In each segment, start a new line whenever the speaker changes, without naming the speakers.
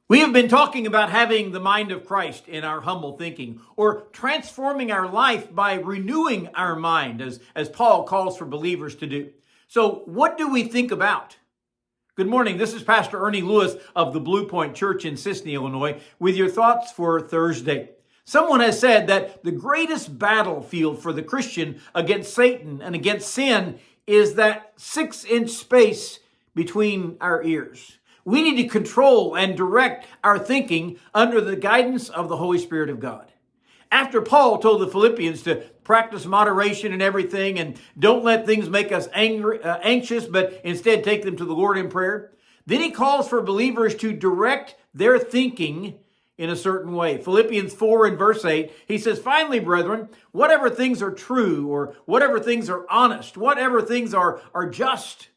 We have been talking about having the mind of Christ in our humble thinking, or transforming our life by renewing our mind, as Paul calls for believers to do. So what do we think about? Good morning. This is Pastor Ernie Lewis of the Blue Point Church in Sisney, Illinois, with your thoughts for Thursday. Someone has said that the greatest battlefield for the Christian against Satan and against sin is that 6-inch space between our ears. We need to control and direct our thinking under the guidance of the Holy Spirit of God. After Paul told the Philippians to practice moderation in everything and don't let things make us anxious, but instead take them to the Lord in prayer, then he calls for believers to direct their thinking in a certain way. Philippians 4 and verse 8, he says, "Finally, brethren, whatever things are true, or whatever things are honest, whatever things are just,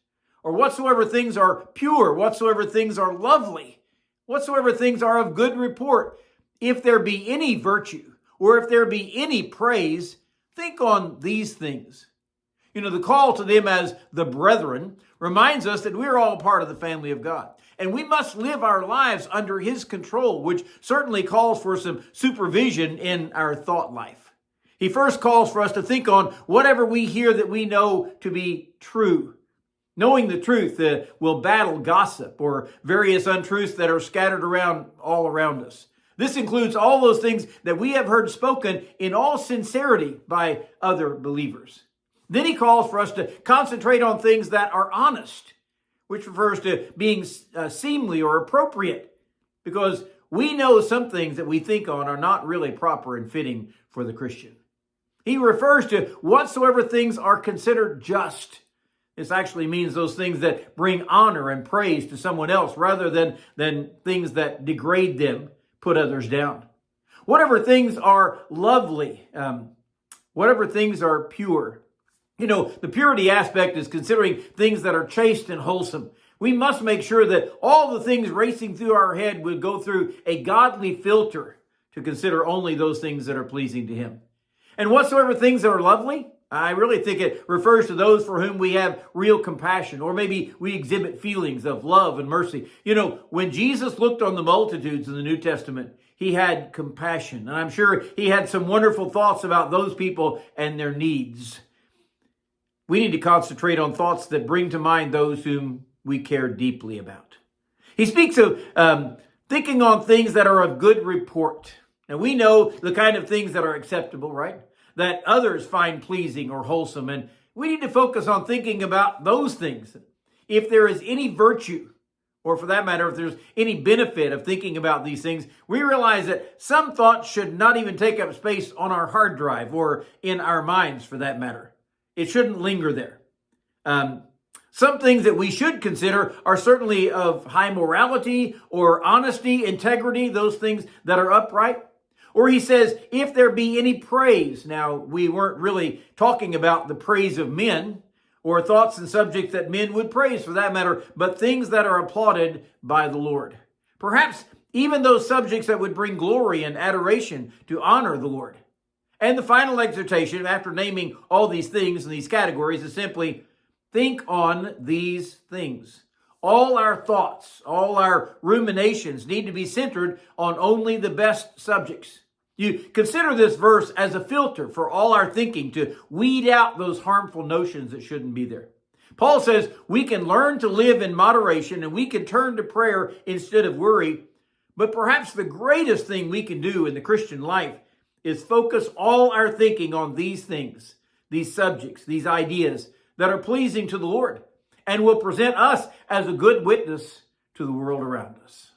or whatsoever things are pure, whatsoever things are lovely, whatsoever things are of good report, if there be any virtue, or if there be any praise, think on these things." You know, the call to them as the brethren reminds us that we're all part of the family of God. And we must live our lives under his control, which certainly calls for some supervision in our thought life. He first calls for us to think on whatever we hear that we know to be true. Knowing the truth will battle gossip or various untruths that are scattered around all around us. This includes all those things that we have heard spoken in all sincerity by other believers. Then he calls for us to concentrate on things that are honest, which refers to being seemly or appropriate, because we know some things that we think on are not really proper and fitting for the Christian. He refers to whatsoever things are considered just. This actually means those things that bring honor and praise to someone else rather than things that degrade them, put others down. Whatever things are lovely, whatever things are pure. You know, the purity aspect is considering things that are chaste and wholesome. We must make sure that all the things racing through our head would go through a godly filter to consider only those things that are pleasing to him. And whatsoever things are lovely, I really think it refers to those for whom we have real compassion, or maybe we exhibit feelings of love and mercy. You know, when Jesus looked on the multitudes in the New Testament, he had compassion. And I'm sure he had some wonderful thoughts about those people and their needs. We need to concentrate on thoughts that bring to mind those whom we care deeply about. He speaks of thinking on things that are of good report. And we know the kind of things that are acceptable, right? That others find pleasing or wholesome. And we need to focus on thinking about those things. If there is any virtue, or for that matter, if there's any benefit of thinking about these things, we realize that some thoughts should not even take up space on our hard drive or in our minds for that matter. It shouldn't linger there. Some things that we should consider are certainly of high morality or honesty, integrity, those things that are upright. Or he says, if there be any praise. Now, we weren't really talking about the praise of men or thoughts and subjects that men would praise for that matter, but things that are applauded by the Lord. Perhaps even those subjects that would bring glory and adoration to honor the Lord. And the final exhortation, after naming all these things in these categories, is simply think on these things. All our thoughts, all our ruminations need to be centered on only the best subjects. You consider this verse as a filter for all our thinking to weed out those harmful notions that shouldn't be there. Paul says we can learn to live in moderation and we can turn to prayer instead of worry. But perhaps the greatest thing we can do in the Christian life is focus all our thinking on these things, these subjects, these ideas that are pleasing to the Lord, and will present us as a good witness to the world around us.